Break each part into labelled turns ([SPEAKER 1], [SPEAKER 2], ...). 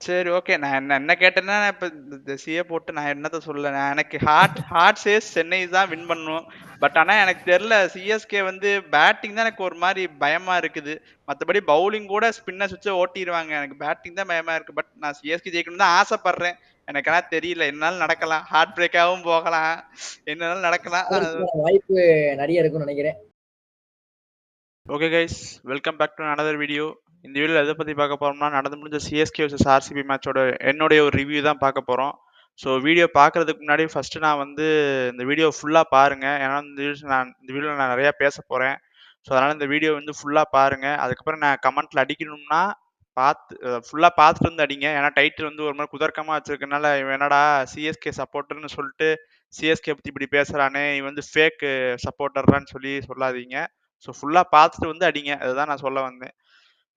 [SPEAKER 1] சரி, ஓகே. நான் என்ன என்ன கேட்டேன்னா, நான் இப்ப இந்த சி.ஏ போட்டு நான் என்னத்த சொல்ல? நான் எனக்கு ஹார்ட் ஹார்ட் சேஸ் சென்னை தான் வின் பண்ணணும். பட் ஆனா எனக்கு தெரியல. சி.எஸ்.கே வந்து பேட்டிங் தான் எனக்கு ஒரு மாரி பயமா இருக்குது. மத்தபடி பவுலிங் கூட ஸ்பின்னர்ஸ் வச்சு ஓட்டிருவாங்க. எனக்கு பேட்டிங் தான் பயமா இருக்கு. பட் நான் சி.எஸ்.கே ஜெயிக்கணும்னு தான் ஆசைப்படுறேன். எனக்கு ஆனா தெரியல. என்னாலும் நடக்கலாம். ஹார்ட் பிரேக்காவும் போகலாம். என்னனாலும் நடக்கலாம்.
[SPEAKER 2] அதற்கான வாய்ப்பு நெறைய இருக்கும்னு நெனைக்கிறேன்.
[SPEAKER 1] Okay guys, welcome back to another video. இந்த வீடியோல எதை பத்தி பார்க்க போறோம்னா, நடந்து முடிஞ்ச சிஎஸ்கே vs ஆர்சிபி மேட்சோட என்னுடைய ஒரு ரிவ்யூ தான் பார்க்க போறோம். ஸோ வீடியோ பார்க்கறதுக்கு முன்னாடி ஃபர்ஸ்ட் நான் வந்து இந்த வீடியோ ஃபுல்லா பாருங்க. ஏன்னா இந்த வீடியோல நான் நிறைய பேச போறேன். ஸோ அதனால இந்த வீடியோ வந்து ஃபுல்லா பாருங்க. அதுக்கப்புறம் நான் கமெண்ட்ல அடிக்கணும்னா ஃபுல்லா பார்த்துட்டு வந்து அடிங்க. ஏன்னா டைட்டில் வந்து ஒரு மாதிரி குதர்க்கமா வச்சிருக்கனால, இவன் என்னடா சிஎஸ்கே சப்போர்ட்டர்னு சொல்லிட்டு சிஎஸ்கே பத்தி இப்படி பேசுறானே, இவன் வந்து ஃபேக் சப்போர்ட்டர்றான்னு சொல்லி சொல்லாதீங்க. ஸோ ஃபுல்லா பார்த்துட்டு வந்து அடிங்க. அதுதான் நான் சொல்ல வந்தேன்.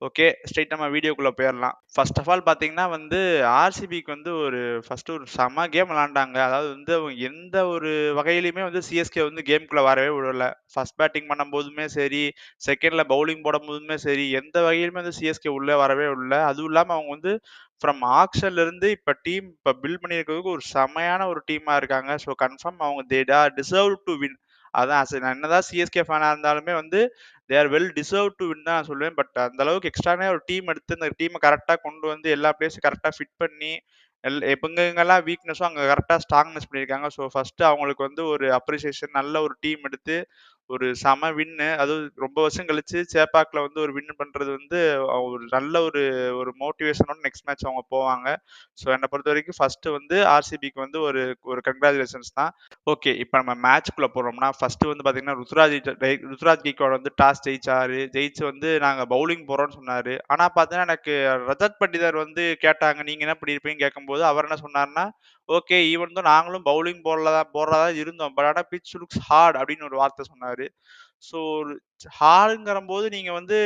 [SPEAKER 1] ஓகே, ஸ்ட்ரெயிட் நம்ம வீடியோக்குள்ள போயிரலாம். ஃபர்ஸ்ட் ஆஃப் ஆல் பார்த்தீங்கன்னா வந்து, ஆர்சிபிக்கு வந்து ஃபர்ஸ்ட் ஒரு செம கேம் விளையாண்டாங்க. அதாவது வந்து அவங்க எந்த ஒரு வகையிலயுமே வந்து சிஎஸ்கே வந்து கேம்குள்ள வரவே விடல. ஃபர்ஸ்ட் பேட்டிங் பண்ணும்போதுமே சரி, செகண்ட்ல பவுலிங் போடும்போதுமே சரி, எந்த வகையிலுமே வந்து சிஎஸ்கே உள்ள வரவே விடல. அதுவும் இல்லாம அவங்க வந்து ஃப்ரம் ஆக்ஷன்ல இருந்து இப்ப பில்ட் பண்ணியிருக்கிறதுக்கு ஒரு செமையான ஒரு டீமா இருக்காங்க. ஸோ கன்ஃபார்ம் அவங்க தே டிசர்வ் டு வின். அதான் நான் என்னதான் சிஎஸ்கே ஃபேனா இருந்தாலுமே வந்து they are well deserve to win தான் நான் சொல்லுவேன். பட் அந்த அளவுக்கு எக்ஸ்ட்ரானே ஒரு டீம் எடுத்து இந்த டீமை கரெக்டா கொண்டு வந்து எல்லா பிளேஸும் கரெக்டா ஃபிட் பண்ணி எங்கெங்கெல்லாம் வீக்னஸோ அங்க கரெக்டா ஸ்ட்ராங்னஸ் பண்ணியிருக்காங்க. ஸோ ஃபர்ஸ்ட் அவங்களுக்கு வந்து ஒரு அப்ரிசியேஷன். நல்ல ஒரு டீம் எடுத்து ஒரு செம வின்னு, அதுவும் ரொம்ப வருஷம் கழிச்சு சேப்பாக்ல வந்து ஒரு வின் பண்றது வந்து ஒரு நல்ல ஒரு ஒரு மோட்டிவேஷனோட நெக்ஸ்ட் மேட்ச் அவங்க போவாங்க. ஸோ என்னை பொறுத்த வரைக்கும் ஃபர்ஸ்ட் வந்து ஆர்சிபிக்கு வந்து ஒரு ஒரு கங்க்ராச்சுலேஷன்ஸ் தான். ஓகே, இப்போ நம்ம மேட்ச்க்குள்ள போறோம்னா ஃபர்ஸ்ட் வந்து பாத்தீங்கன்னா ருத்ராஜ் கெய்க்வாட் வந்து டாஸ் ஜெயிச்சாரு. ஜெயிச்சு வந்து நாங்க பவுலிங் போறோம்னு சொன்னாரு. ஆனா பாத்தீங்கன்னா எனக்கு ரஜத் பண்டிதர் வந்து கேட்டாங்க, நீங்க என்ன பண்ணிருப்பீங்கன்னு கேட்கும்போது அவர் என்ன சொன்னாருன்னா, ஓகே, ஈவன் தான் நாங்களும் பவுலிங் போடுறதா இருந்தோம். பட் ஆனா பிட்ச் லுக்ஸ் ஹார்ட் அப்படின்னு ஒரு வார்த்தை சொன்னாரு. ஸோ ஹார்டுங்கிறம்போது நீங்க வந்து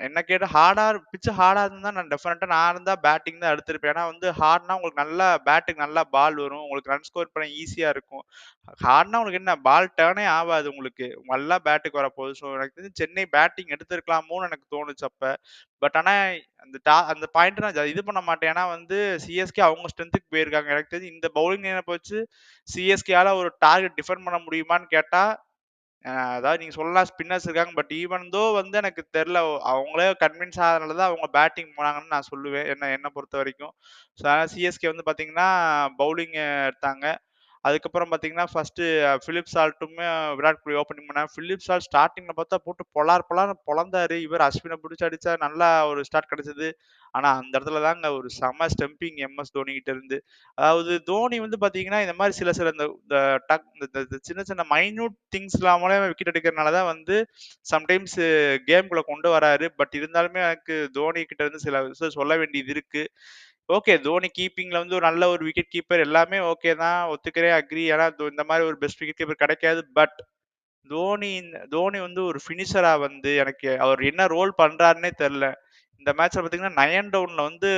[SPEAKER 1] என்ன கேட்டா பிட்ச் ஹார்டா இருந்தா நான் இருந்தா பேட்டிங் தான் எடுத்திருப்பேன். ஏன்னா வந்து ஹார்ட்னா உங்களுக்கு நல்லா பேட்டுக்கு நல்லா பால் வரும். உங்களுக்கு ரன் ஸ்கோர் பண்ண ஈஸியா இருக்கும். ஹார்ட்னா உங்களுக்கு என்ன பால் டர்னே ஆவாது உங்களுக்கு. நல்லா பேட்டுக்கு வரப்போகுது. ஸோ எனக்கு தெரிஞ்சு சென்னை பேட்டிங் எடுத்திருக்கலாமோன்னு எனக்கு தோணுச்சு அப்ப. பட் ஆனா அந்த பாயிண்ட் நான் இது பண்ண மாட்டேன். ஏன்னா வந்து சிஎஸ்கே அவங்க ஸ்ட்ரென்த்துக்கு போயிருக்காங்க. எனக்கு தெரிஞ்சு இந்த பவுலிங் லைனப் வச்சு சிஎஸ்கேயால ஒரு டார்கெட் டிஃபெண்ட் பண்ண முடியுமான்னு கேட்டா, அதாவது நீங்க சொல்லலாம் ஸ்பின்னர்ஸ் இருக்காங்க. பட் ஈவன் தோ வந்து எனக்கு தெரியல. அவங்களே கன்வின்ஸ் ஆகுறனால தான் அவங்க பேட்டிங் போனாங்கன்னு நான் சொல்லுவேன். என்ன பொறுத்தவரைக்கும். ஸோ அதனால சிஎஸ்கே வந்து பார்த்தீங்கன்னா, பவுலிங் எடுத்தாங்க. அதுக்கப்புறம் பார்த்தீங்கன்னா, first Philip சால்ட்டுமே Virat Kohli opening பண்ணாங்க. பிலிப் சால்ட் ஸ்டார்ட்டிங்ல பார்த்தா போட்டு பொலார்ன்னு பொளந்தாரு. இவர் அஸ்வின புடிச்சு அடிச்சா நல்லா ஒரு ஸ்டார்ட் கிடைச்சது. ஆனா, அந்த இடத்துல தாங்க ஒரு செம ஸ்டம்பிங் எம்.எஸ். தோனி கிட்ட இருந்து. அதாவது தோனி வந்து பார்த்தீங்கன்னா, இந்த மாரி சில சில இந்த இந்த டக் இந்த இந்த சின்ன சின்ன மைன்யூட் திங்ஸ் இல்லாமலே விக்கெட் எடுக்கிறனால தான் வந்து சம்டைம்ஸ் கேம்குள்ள கொண்டு வராரு. பட் இருந்தாலுமே எனக்கு தோனி கிட்ட இருந்து சில விஷயம் சொல்ல வேண்டியது இருக்கு. ஓகே, தோனி கீப்பிங்ல வந்து ஒரு நல்ல ஒரு விக்கெட் கீப்பர் எல்லாமே ஓகே தான். ஒத்துக்கிறேன், அக்ரி. ஏன்னா இந்த மாரி ஒரு பெஸ்ட் விக்கெட் கீப்பர் கிடைக்காது. பட் தோனி தோனி வந்து ஒரு ஃபினிஷரா வந்து எனக்கு அவர் என்ன ரோல் பண்றாருன்னே தெரியல. இந்த மேட்ச்ல பார்த்தீங்கன்னா, 9 டவுன்ல வந்து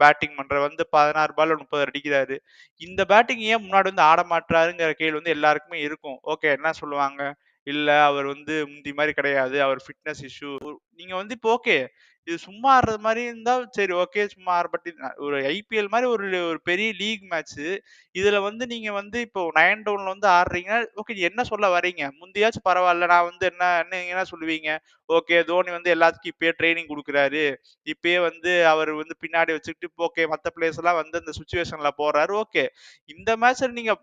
[SPEAKER 1] பேட்டிங் பண்றாரு. வந்து 16 பால்ல 30 அடிக்கிறாரு. இந்த பேட்டிங் ஏன் முன்னாடி வந்து ஆட மாட்றாருங்கிற கேள்வி வந்து எல்லாருக்குமே இருக்கும். ஓகே, என்ன சொல்லுவாங்க? இல்ல அவர் வந்து முந்தி மாரி கிடையாது. அவர் ஃபிட்னஸ் இஷ்யூ. நீங்க வந்து இப்போ ஓகே. இது சும்மா ஆடுறது மாரி இருந்தா சரி, ஓகே, சும்மா பட் ஒரு ஐபிஎல் மாரி ஒரு ஒரு பெரிய லீக் மேட்ச்சு. இதுல வந்து நீங்க வந்து இப்போ 9 டவுன்ல வந்து ஆடுறீங்கன்னா, ஓகே, என்ன சொல்ல வரீங்க? முந்தியாச்சும் பரவால்ல. நான் வந்து நீங்க என்ன சொல்லுவீங்க? ஓகே, தோனி வந்து எல்லாத்துக்கும் இப்பயே ட்ரெய்னிங் குடுக்குறாரு. இப்பயே வந்து அவர் வந்து பின்னாடி வச்சுக்கிட்டு ஓகே, மத்த பிளேயர்ஸ் எல்லாம் வந்து அந்த சிச்சுவேஷன்ல போறாரு. ஓகே. இந்த மேட்ச்ல நீங்க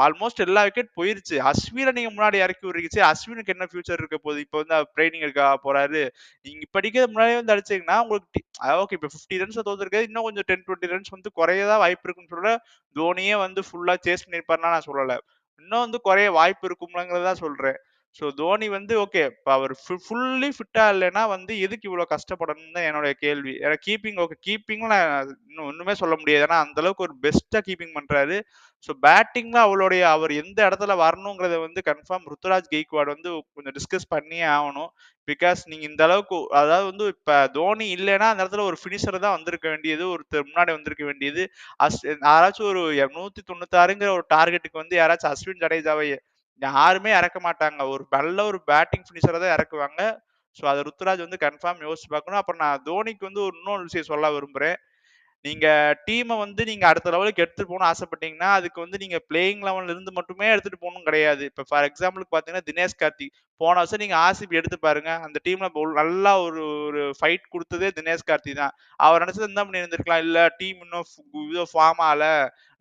[SPEAKER 1] ஆல்மோஸ்ட் எல்லா விக்கெட் போயிருச்சு. அஸ்வின நீங்க முன்னாடி இறக்கி விடுறீங்க. சரி, அஸ்வினுக்கு என்ன ஃபியூச்சர் இருக்க போகுது? இப்ப வந்து அவர் ட்ரெய்னிங் எடுக்க போறாரு. நீங்க இப்ப அடிக்கிறதுக்கு முன்னாடியே வந்து அடிச்சீங்கன்னா, உங்களுக்கு ஓகே, இப்ப 50 ரன்ஸ்ல தோத்துருக்காரு. இன்னும் கொஞ்சம் 10, 20 ரன்ஸ் வந்து குறையதான் வாய்ப்பு இருக்குன்னு சொல்றேன். தோனியே வந்து ஃபுல்லா சேஸ் பண்ணியிருப்பாருன்னா நான் சொல்லல. இன்னும் வந்து குறைய வாய்ப்பு இருக்கும்லங்கிறத தான் சொல்றேன். ஸோ தோனி வந்து ஓகே, இப்ப அவர் ஃபுல்லி ஃபிட்டா இல்லைன்னா வந்து எதுக்கு இவ்வளோ கஷ்டப்படணும்னு தான் என்னுடைய கேள்வி. ஏன்னா கீப்பிங் ஓகே, கீப்பிங்ல நான் இன்னும் ஒண்ணுமே சொல்ல முடியாது. ஏன்னா அந்த அளவுக்கு ஒரு பெஸ்ட்டா கீப்பிங் பண்றாரு. ஸோ பேட்டிங்ல அவர் எந்த இடத்துல வரணுங்கிறத வந்து கன்ஃபார்ம் ருத்துராஜ் கெய்க்வாட் வந்து கொஞ்சம் டிஸ்கஸ் பண்ணியே ஆகணும். பிகாஸ் நீங்க இந்த அளவுக்கு அதாவது வந்து இப்ப தோனி இல்லைன்னா அந்த இடத்துல ஒரு ஃபினிஷர் தான் வந்திருக்க வேண்டியது. ஒருத்தர் முன்னாடி வந்திருக்க வேண்டியது. யாராச்சும் ஒரு 196ங்கிற ஒரு டார்கெட்டுக்கு வந்து யாராச்சும் அஸ்வின் ஜடேஜாவை யாருமே இறக்க மாட்டாங்க. ஒரு நல்ல ஒரு பேட்டிங் ஃபினிஷரை தான் இறக்குவாங்க. ஸோ அதை ருத்துராஜ் வந்து கன்ஃபார்ம் யோசிச்சு பார்க்கணும். அப்புறம் நான் தோனிக்கு வந்து இன்னொரு விஷயம் சொல்ல விரும்புறேன். நீங்க டீம வந்து நீங்க அடுத்த லெவலுக்கு எடுத்துட்டு போகணும்னு ஆசைப்பட்டீங்கன்னா, அதுக்கு வந்து நீங்க பிளேயிங் 11ல இருந்து மட்டுமே எடுத்துட்டு போகணும்னு கிடையாது. இப்ப ஃபார் எக்ஸாம்பிளுக்கு பார்த்தீங்கன்னா, தினேஷ் கார்த்திக். போன வருஷம் நீங்க ஆர்சிபி எடுத்து பாருங்க. அந்த டீம்ல நல்லா ஒரு ஒரு ஃபைட் குடுத்ததே தினேஷ் கார்த்திக் தான். அவர் நெனச்சது என்ன பண்ணியிருந்திருக்கலாம், இல்ல டீம் இன்னும் ஃபார்ம் ஆகல.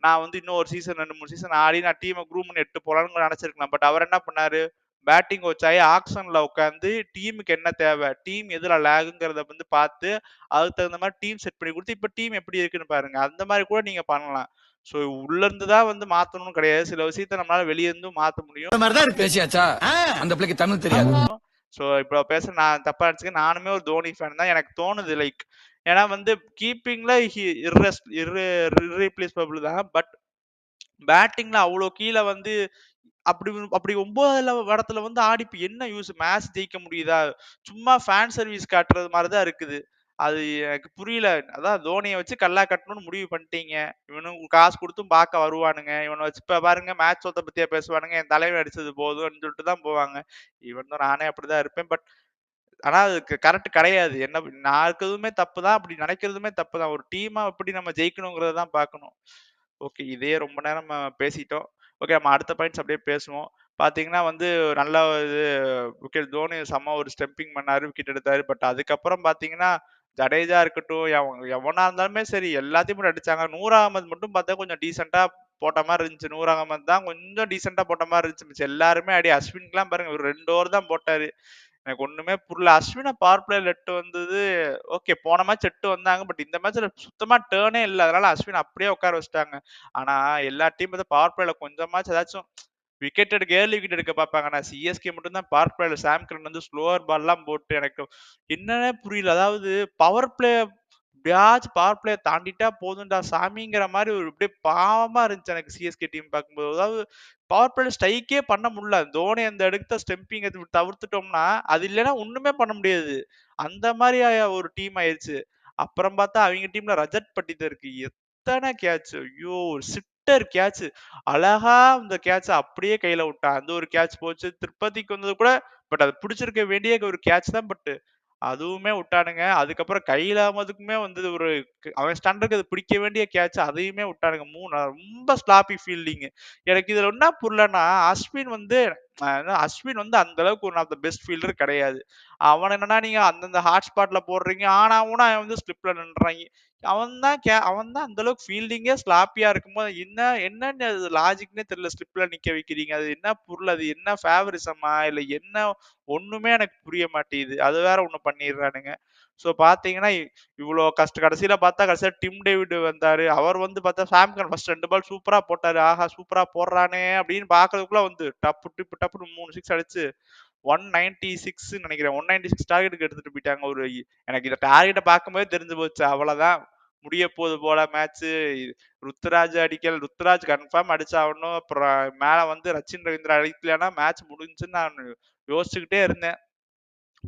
[SPEAKER 1] நான் வந்து இன்னும் ஒரு சீசன் 2, 3 சீசன் ஆடி நான் டீம க்ரூம் பண்ணி எடுத்துட்டு போலான்னு நெனச்சிருக்கலாம். பட் அவர் என்ன பண்ணாரு, பேட்டிங் கோச் ஆயி ஆக்ஷன்ல உட்கார்ந்து டீமுக்கு என்ன தேவை? டீம் எதுல லேகுங்கிறத வந்து பார்த்து, அதுக்கு தகுந்த மாரி டீம் செட் பண்ணி குடுத்து, இப்ப டீம் எப்படி இருக்குன்னு பாருங்க. அந்த மாரி கூட நீங்க பண்ணலாம். ஸோ உள்ள இருந்து தான் வந்து மாத்தணும்னு கிடையாது. சில விஷயத்த நம்மளால வெளிய இருந்தும் மாத்த முடியும்.
[SPEAKER 3] இந்த மாதிரி தான் இருக்கு. பேசியாச்சா? அந்த பிள்ளைக்கு தமிழ் தெரியாது.
[SPEAKER 1] ஸோ இப்போ பேச நான் தப்பா நெனச்சுக்க நானுமே ஒரு தோனி ஃபேன் தான். எனக்கு தோணுது லைக் ஏன்னா வந்து கீப்பிங்ல இர்ரீப்ளேஸபிள் தான். பட் பேட்டிங்ல அவ்ளோ கீழ வந்து அப்படி அப்படி 9ல இடத்துல வந்து ஆடி இப்ப என்ன யூஸ்? மேட்ச் ஜெயிக்க முடியுதா? சும்மா ஃபேன் சர்வீஸ் காட்டுறது மாரி தான் இருக்குது. அது எனக்கு புரியல. அதான் தோனிய வச்சு கல்லா கட்டணும்னு முடிவு பண்ணிட்டீங்க. இவனுங்க காசு குடுத்தும் பார்க்க வருவானுங்க. இவன வச்சு இப்ப பாருங்க மேட்ச் தோத்த பத்தியா பேசுவானுங்க. என் தலைவன் அடிச்சது போதும்ன்னு சொல்லிட்டு தான் போவாங்க. ஈவன் தோ நானே அப்படிதான் இருப்பேன். பட் ஆனா அது கரெக்ட் கிடையாது. என்ன நான் இருக்கிறதுமே தப்பு தான். அப்படி நினைக்கிறதுமே தப்பு தான். ஒரு டீமா எப்படி நம்ம ஜெயிக்கணுங்கிறத தான் பார்க்கணும். ஓகே. இதையே ரொம்ப நேரம் பேசிட்டோம். ஓகே. நம்ம அடுத்த பாயிண்ட்ஸ் அப்படியே பேசுவோம். பார்த்தீங்கன்னா வந்து நல்ல இது விக்கெட் தோனி செம்ம ஒரு ஸ்டம்பிங் பண்ணாரு. விக்கெட் எடுத்தாரு. பட் அதுக்கப்புறம் பார்த்தீங்கன்னா, ஜடேஜா இருக்கட்டும், எவனா இருந்தாலுமே சரி எல்லாத்தையும் போட்டு அடிச்சாங்க. நூர் அகமது மட்டும் பார்த்தா கொஞ்சம் டீசென்ட்டா போட்ட மாரி இருந்துச்சு. நூர் அகமது தான் கொஞ்சம் டீசென்ட்டா போட்ட மாரி இருந்துச்சு. மிச்சம் எல்லாருமே அஸ்வின்லாம் பாருங்க ஒரு 2 ஓவர் தான் போட்டாரு. எனக்கு ஒண்ணுமே புரியல. அஸ்வின பவர் பிளேல எட்டு வந்தது ஓகே. போன மேட்ச் எட்டு வந்தாங்க. பட் இந்த மேட்ச்ல சுத்தமா டர்னே இல்ல. அதனால அஸ்வின் அப்படியே உட்கார வச்சுட்டாங்க. ஆனா எல்லா டீம் வந்து பவர் பிளேல கொஞ்சமாச்சும் ஏதாச்சும் விக்கெட் எடுக்க ஏர்லி விக்கெட் எடுக்க பார்ப்பாங்க. ஆனா சிஎஸ்கே மட்டும் தான் பவர் பிளேல சாம் கரன் வந்து ஸ்லோவர் பால்லாம் போட்டு எனக்கு என்னன்னே புரியல. அதாவது பவர் பிளே எப்படியாச்சும் பவர் பிளே தாண்டிட்டா போதும்டா சாமிங்கிற மாரி ஒரு அப்படியே பாவமா இருந்துச்சு எனக்கு சிஎஸ்கே டீம் பார்க்கும்போது. அதாவது பவர் பிளே ஸ்ட்ரைக்கே பண்ண முடியல. தோனி அந்த எடுத்த ஸ்டம்பிங் தவிர்த்துட்டோம்னா, அது இல்லன்னா ஒண்ணுமே பண்ண முடியாது. அந்த மாரி ஒரு டீம் ஆயிருச்சு. அப்புறம் பார்த்தா அவிங்க டீம்ல ரஜத் பட்டிதார் இருக்கு. எத்தன கேட்ச் ஐயோ! ஒரு சிட்டர் கேட்ச். அழகா அந்த கேட்ச்ச அப்படியே கையில விட்டான். அந்த ஒரு கேட்ச் போச்சு. திருப்பதிக்கு வந்தது கூட பட் அது பிடிச்சிருக்க வேண்டிய ஒரு கேட்ச் தான். பட் அதுவுமே விட்டானுங்க. அதுக்கப்புறம் கையில அகமதுக்குமே வந்து ஒரு அவன் ஸ்டண்டுக்கு அது பிடிக்க வேண்டிய கேட்ச் அதையுமே விட்டானுங்க. ரொம்ப ஸ்லாப்பி ஃபீல்டிங். எனக்கு இதுல என்ன புரியலன்னா, அஸ்வின் வந்து அந்த அளவுக்கு one of the best fielder கிடையாது. அவன என்னன்னா நீங்க அந்தந்த ஹாட் ஸ்பாட்ல போடுறீங்க. ஆனா ஊனா அவன் வந்து ஸ்லிப்ல நின்றாய்ங்க. அவன் தான் அந்த அளவுக்கு ஃபீல்டிங்கே ஸ்லாப்பியா இருக்கும்போது என்னன்னு அது லாஜிக்ன்னே தெரியல. ஸ்லிப்ல நிக்க வைக்கிறீங்க. அது என்ன பொருள்? அது என்ன ஃபேவரிசமா? இல்ல என்ன ஒண்ணுமே எனக்கு புரிய மாட்டேங்குது. அது வேற ஒண்ணு பண்ணிடுறானுங்க. ஸோ பார்த்தீங்கன்னா, இவ்ளோ கடைசியில பார்த்தா கடைசியா டிம் டேவிட் வந்தாரு. அவர் வந்து பார்த்தா சாம் கரன் ஃபர்ஸ்ட் 2 பால் சூப்பரா போட்டாரு. ஆஹா! சூப்பரா போடுறானே அப்படின்னு பார்க்கறதுக்குள்ள வந்து டப்புன்னு 3 சிக்ஸ் அடிச்சு 196 நெனைக்கிறேன். 196 டார்கெட்டுக்கு எடுத்துட்டு போயிட்டாங்க. எனக்கு இந்த டார்கெட்ட பார்க்கும்போதே தெரிஞ்சு போச்சு. அவ்வளதான். முடிய போது போல மேட்ச்சு. ருத்துராஜ் கன்ஃபார்ம் அடிச்சாகணும். அப்புறம் மேல வந்து ரச்சின் ரவீந்திரா அடிக்கலன்னா மேட்ச் முடிஞ்சுன்னு நான் யோசிச்சுக்கிட்டே இருந்தேன்.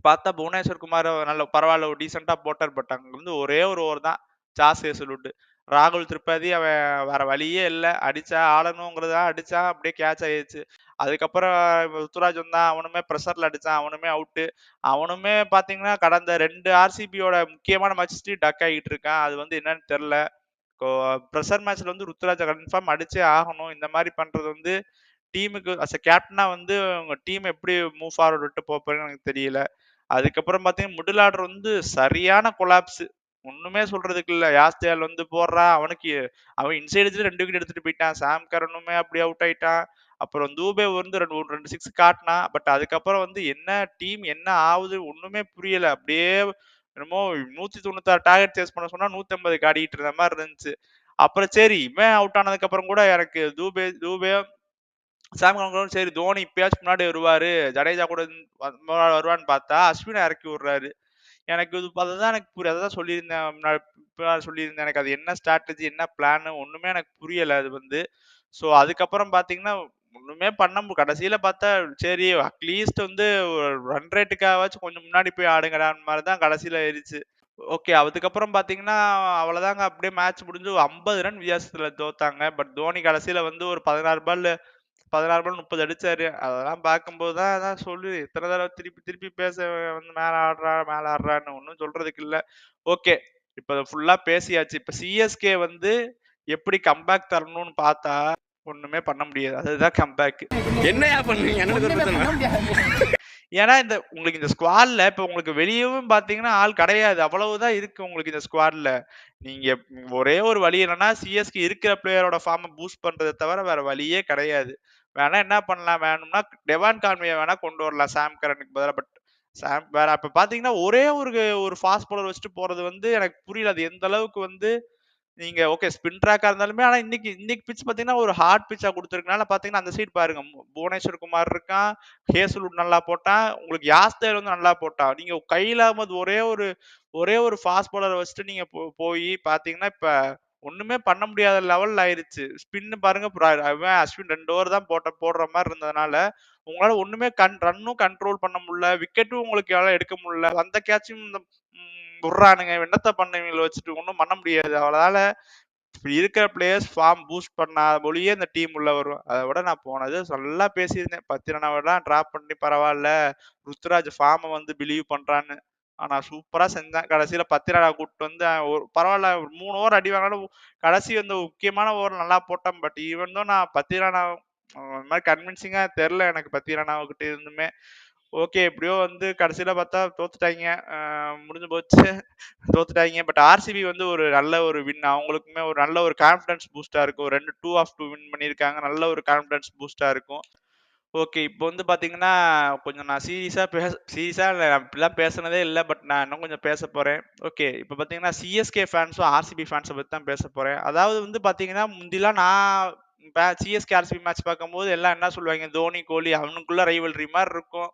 [SPEAKER 1] பார்த்தா புவனேஸ்வர் குமார் நல்ல பரவால்ல ஒரு டீசென்ட்டா போட்டார். பட் அங்க வந்து ஒரே ஒரு ஓவர் தான். Sauce Hazlewood. ராகுல் திரிபாதி அவன் வேற வழியே இல்ல. அடிச்சா ஆடணுங்கிறதா அடிச்சான். அப்படியே கேட்ச் ஆயிருச்சு. அதுக்கப்புறம் ருத்துராஜ் வந்தான். அவனுமே பிரஷர்ல அடிச்சான். அவனுமே அவுட்டு. அவனுமே பார்த்தீங்கன்னா, கடந்த 2 ஆர்சிபியோட முக்கியமான மேட்ச்லயும் டக் ஆகிட்டு இருக்கான். அது வந்து என்னன்னு தெரியல. இப்போ பிரஷர் மேட்ச்ல வந்து ருத்துராஜ கன்ஃபார்ம் அடிச்சே ஆகணும். இந்த மாரி பண்றது வந்து டீமுக்கு கேப்டனா வந்து உங்க டீம் எப்படி மூவ் ஃபார்வர்ட் விட்டு போறன்னு எனக்கு தெரியல. அதுக்கப்புறம் பார்த்தீங்கன்னா, மிடில் ஆர்டர் வந்து சரியான கொலாப்ஸ். ஒண்ணுமே சொல்றதுக்கு இல்ல. யாஸ்தேல் வந்து போடுறான். அவன் இன்சைட் எட்ஜ்ல 2 விக்கெட் எடுத்துட்டு போயிட்டான். சாம் கரனுமே அப்படியே அவுட் ஆயிட்டான். அப்புறம் தூபே வந்து 2 6 காட்டினான். பட் அதுக்கப்புறம் வந்து என்ன டீம் என்ன ஆவுது ஒண்ணுமே புரியல. அப்படியே என்னமோ 196 டார்கெட் சேஸ் பண்ண சொன்னா 150 ஆடிட்டு இருந்த மாரி இருந்துச்சு. அப்புறம் சரி இவன் அவுட் ஆனதுக்கு அப்புறம் கூட எனக்கு தூபே சாம் கரன் சரி தோனி இப்பயாச்சும் முன்னாடி வருவாரு. ஜடேஜா கூட வருவான்னு பார்த்தா அஸ்வின இறக்கி விடுறாரு. எனக்கு இது அதுதான் எனக்கு அததான் சொல்லியிருந்தேன். முன்னாடி சொல்லியிருந்தேன். எனக்கு அது என்ன ஸ்ட்ராட்டஜி, என்ன பிளான் ஒண்ணுமே எனக்கு புரியல அது வந்து. ஸோ அதுக்கப்புறம் பார்த்தீங்கன்னா, ஒண்ணுமே கடைசியில பார்த்தா சரி அட்லீஸ்ட் வந்து ஒரு ரன் ரேட்டுக்காகவாச்சும் கொஞ்சம் முன்னாடி போய் ஆடுங்கடான்னு மாரி தான் கடைசியில ஆயிருச்சு. ஓகே. அதுக்கப்புறம் பார்த்தீங்கன்னா, அவ்வளோதாங்க அப்படியே மேட்ச் முடிஞ்சு 50 ரன் வித்தியாசத்துல தோத்தாங்க. பட் தோனி கடைசியில வந்து ஒரு 16 பால் 30 அடிச்சாரு. அதெல்லாம் பார்க்கும்போது தான் அதான் சொல்லு எத்தன தடவ திருப்பி திருப்பி பேச வந்து மேல ஆடுறா, மேல ஆடுறான்னு ஒண்ணும் சொல்றதுக்கு இல்ல. ஓகே. இப்ப ஃபுல்லா பேசியாச்சு. இப்ப சிஎஸ்கே வந்து எப்படி கம்பேக் தரணும்னு பார்த்தா ஒண்ணுமே பண்ண முடியாது. அதுதான் கம்பேக்.
[SPEAKER 3] என்னையா பண்ணுவீங்க
[SPEAKER 1] ஏன்னா உங்களுக்கு இந்த ஸ்குவாட்ல இப்ப உங்களுக்கு வெளியவும் பாத்தீங்கன்னா ஆள் கிடையாது. அவ்வளவுதான் இருக்கு உங்களுக்கு இந்த ஸ்குவாட்ல. நீங்க ஒரே ஒரு வழி என்னன்னா சிஎஸ்கே இருக்கிற பிளேயரோட ஃபார்ம பூஸ்ட் பண்றத தவிர வேற வழியே கிடையாது. வேணா என்ன பண்ணலாம், வேணும்னா டெவான் கான்வே வேணா கொண்டு வரலாம் சாம் கரனுக்கு பதிலா. பட் சாம் வேற அப்ப பாத்தீங்கன்னா ஒரே ஒரு ஃபாஸ்ட் பவுலர் வச்சுட்டு போறது வந்து எனக்கு புரியல. அது எந்த அளவுக்கு வந்து நீங்க ஓகே ஸ்பின் ட்ராக்கா இருந்தாலுமே, ஆனா இன்னைக்கு இன்னைக்கு பிட்ச் பாத்தீங்கன்னா ஒரு ஹார்ட் பிட்சா குடுத்திருக்கனால பாத்தீங்கன்னா அந்த சைடு பாருங்க. புவனேஸ்வர் குமார் இருக்கான், ஹேசல்வுட் நல்லா போட்டான், உங்களுக்கு யாஸ்தேல் வந்து நல்லா போட்டான். நீங்க கையில அகமது ஒரே ஒரு ஃபாஸ்ட் பவுலரை வச்சுட்டு நீங்க போய் பாத்தீங்கன்னா இப்ப ஒண்ணுமே பண்ண முடியாத லெவல்ல ஆயிருச்சு. ஸ்பின் பாருங்க அவன் அஸ்வின் 2 ஓவர் தான் போடுற மாதிரி இருந்ததுனால உங்களால ஒண்ணுமே ரன்னும் கண்ட்ரோல் பண்ண முடியல, விக்கெட்டும் உங்களுக்கு எடுக்க முடியல. அந்த கேட்சும் இந்த விடுறானுங்க, என்னத்த பண்ணுவீங்கள வச்சுட்டு ஒன்றும் பண்ண முடியாது. அவளால இருக்கிற பிளேயர்ஸ் ஃபார்ம் பூஸ்ட் பண்ணா ஒழியே இந்த டீம் உள்ள வரும். அதை விட நான் போனது நல்லா பேசியிருந்தேன். 10 ரன் டிராப் பண்ணி பரவாயில்ல, ருத்துராஜ் ஃபார்மை வந்து பிலீவ் பண்றான்னு. ஆனா சூப்பரா செஞ்சான். கடைசியில 10 ரன் கூப்பிட்டு வந்து பரவாயில்ல 3 ஓவர் அடி வாங்கினாலும் கடைசி வந்து முக்கியமான ஓவர் நல்லா போட்டான். பட் ஈவன் தான் நான் 10 ரன் இந்த மாதிரி கன்வின்சிங்கா தெரியல எனக்கு 10 ரன் கிட்ட இருந்துமே. ஓகே எப்படியோ வந்து கடைசியில பார்த்தா தோத்துட்டாங்க. முடிஞ்சு போச்சு. தோத்துட்டாங்க. பட் ஆர்சிபி வந்து ஒரு நல்ல ஒரு வின். அவங்களுக்குமே ஒரு நல்ல ஒரு கான்ஃபிடன்ஸ் பூஸ்டா இருக்கும். 2 ஆஃப் 2 வின் பண்ணியிருக்காங்க. நல்ல ஒரு கான்ஃபிடன்ஸ் பூஸ்டா இருக்கும். ஓகே இப்போ வந்து பாத்தீங்கன்னா கொஞ்சம் நான் சீரியஸா இல்ல, நான் இப்படிலாம் பேசுனதே இல்லை. பட் நான் இன்னும் கொஞ்சம் பேச போறேன். ஓகே இப்போ பாத்தீங்கன்னா சிஎஸ்கே ஃபேன்ஸும் ஆர்சிபி ஃபேன்ஸை பத்தி தான் பேச போறேன். அதாவது வந்து பாத்தீங்கன்னா முந்திலாம் நான் சிஎஸ்கே ஆர்சிபி மேட்ச் பார்க்கும்போது எல்லாம் என்ன சொல்லுவாங்க, தோனி கோலி அவனுக்குள்ள ரைவல்ரி மாதிரி இருக்கும்.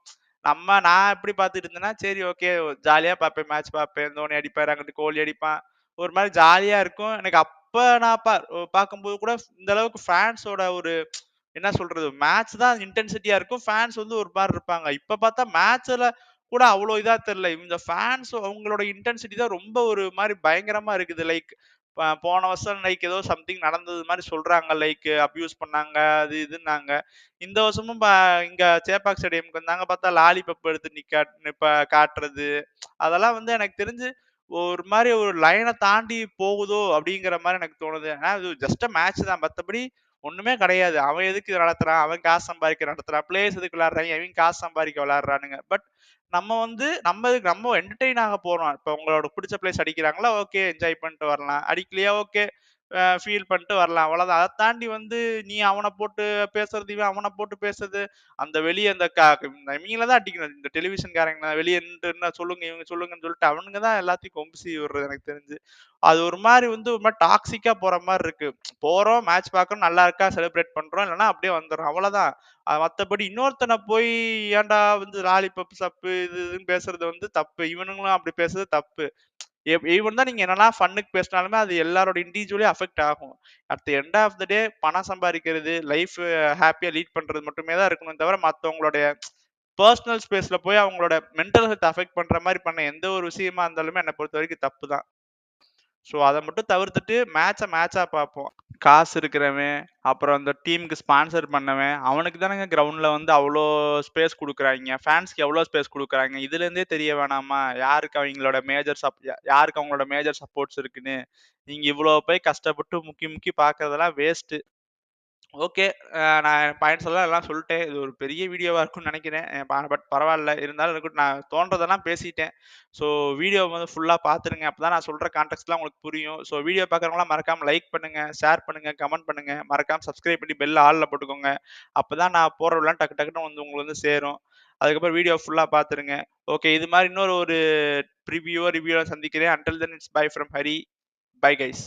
[SPEAKER 1] நான் எப்படி பார்த்துட்டு இருந்தேன்னா சரி ஓகே ஜாலியா பார்ப்பேன், மேட்ச் பார்ப்பேன், தோனி அடிப்பாரு, அங்கிட்டு கோலி அடிப்பான், ஒரு மாதிரி ஜாலியா இருக்கும் எனக்கு. அப்ப நான் பார்க்கும்போது கூட இந்த அளவுக்கு ஃபேன்ஸோட ஒரு என்ன சொல்றது, மேட்ச் தான் இன்டென்சிட்டியா இருக்கும், ஃபேன்ஸ் வந்து ஒரு மாதிரி இருப்பாங்க. இப்ப பார்த்தா மேட்ச்ல கூட அவ்வளவு இதா தெரியல. இந்த ஃபேன்ஸ் அவங்களோட இன்டென்சிட்டி தான் ரொம்ப ஒரு மாதிரி பயங்கரமா இருக்குது. லைக் போன வருஷம் லைக் ஏதோ சம்திங் நடந்தது மாதிரி சொல்றாங்க, லைக் அபியூஸ் பண்ணாங்க அது இதுன்னாங்க. இந்த வருஷமும் இங்க சேப்பாக் ஸ்டேடியம்க்கு வந்தாங்க, பார்த்தா லாலிபப் எடுத்து காட்டுறது அதெல்லாம் வந்து எனக்கு தெரிஞ்சு ஒரு மாதிரி ஒரு லைனை தாண்டி போகுதோ அப்படிங்கிற மாதிரி எனக்கு தோணுது. ஏன்னா இது ஜஸ்ட் மேட்ச் தான், மற்றபடி ஒண்ணுமே கிடையாது. அவன் எதுக்கு இதை நடத்துறான், அவன் காசு சம்பாதிக்க நடத்துறான், பிளேயர்ஸ் எதுக்கு விளையாடுறாங்க, அவன் காசு சம்பாதிக்க விளையாடுறானுங்க. பட் நம்ம வந்து நம்ம என்டர்டெயின் ஆக போறோம். இப்ப உங்களோட பிடிச்ச பிளேஸ் அடிக்கிறாங்களா, ஓகே என்ஜாய் பண்ணிட்டு வரலாம். அடிக்கலையா ஓகே ஃபீல் பண்ணிட்டு வரலாம், அவ்வளவுதான். அதை தாண்டி வந்து நீ அவனை போட்டு பேசுறது, இவன் அவனை போட்டு பேசுறது, அந்த வெளியே அந்த இவங்கள தான் அடிக்கணும். இந்த டெலிவிஷன்காரங்க வெளியே நின்று சொல்லுங்க இவங்க சொல்லுங்கன்னு சொல்லிட்டு அவனுங்க தான் எல்லாத்தையும் கொம்புசி விடுறது எனக்கு தெரிஞ்சு. அது ஒரு மாதிரி வந்து ஒரு மாதிரி டாக்ஸிக்கா போற மாதிரி இருக்கு. போறோம் மேட்ச் பார்க்கறோம், நல்லா இருக்கா செலிப்ரேட் பண்றோம், இல்லைன்னா அப்படியே வந்துடும், அவ்வளவுதான். மத்தபடி இன்னொருத்தனை போய் ஏன்டா வந்து லாலிபப் சப்பு இது இதுன்னு பேசுறது வந்து தப்பு, இவனுங்களும் அப்படி பேசுறது தப்பு. ஈவன் தான் நீங்க என்னன்னா ஃபன்னுக்கு பேசினாலுமே அது எல்லாரோட இண்டிவிஜுவலி அஃபெக்ட் ஆகும். At the end of the day பணம் சம்பாதிக்கிறது, லைஃப் ஹாப்பியா லீட் பண்றது மட்டுமே தான் இருக்கணும் தவிர மற்றவங்களுடைய பர்சனல் ஸ்பேஸ்ல போய் அவங்களோட மென்டல் ஹெல்த் அஃபெக்ட் பண்ற மாதிரி பண்ண எந்த ஒரு விஷயமா இருந்தாலுமே என்னை பொறுத்த வரைக்கும் தப்பு தான். ஸோ அதை மட்டும் தவிர்த்துட்டு மேட்சா பார்ப்போம். காசு இருக்கிறவன், அப்புறம் அந்த டீமுக்கு ஸ்பான்சர் பண்ணவன், அவனுக்கு தானங்க கிரவுண்ட்ல வந்து அவ்வளோ ஸ்பேஸ் கொடுக்குறாங்க, ஃபேன்ஸ்க்கு எவ்வளோ ஸ்பேஸ் கொடுக்குறாங்க. இதுல இருந்தே தெரிய வேணாமா யாருக்கு அவங்களோட மேஜர் சப்போர்ட்ஸ் இருக்குன்னு. நீங்க இவ்வளவு போய் கஷ்டப்பட்டு முக்கி பாக்குறதெல்லாம் வேஸ்ட். ஓகே. நான் பாயிண்ட்ஸ் எல்லாம் சொல்லிட்டேன். இது ஒரு பெரிய வீடியோவா இருக்கும்னு நினைக்கிறேன். பட் பரவாயில்ல. இருந்தாலும் இருக்கட்டும், நான் தோன்றதெல்லாம் பேசிட்டேன். ஸோ வீடியோ வந்து ஃபுல்லா பார்த்துருங்க. அப்பதான் நான் சொல்ற கான்டெக்ட்லாம் உங்களுக்கு புரியும். ஸோ வீடியோ பார்க்குறவங்களாம் மறக்காம லைக் பண்ணுங்க, ஷேர் பண்ணுங்க, கமெண்ட் பண்ணுங்க. மறக்காம சப்ஸ்கிரைப் பண்ணி பெல் ஆல்ல போட்டுக்கோங்க. அப்பதான் நான் போடுறதெல்லாம் டக்கு டக்குன்னு வந்து உங்களுக்கு வந்து சேரும். அதுக்கப்புறம் வீடியோ ஃபுல்லா பார்த்துருங்க. ஓகே, இது மாதிரி இன்னொரு ரிவ்யூவோ சந்திக்கிறேன். Until then it's by from Hari. Bye guys.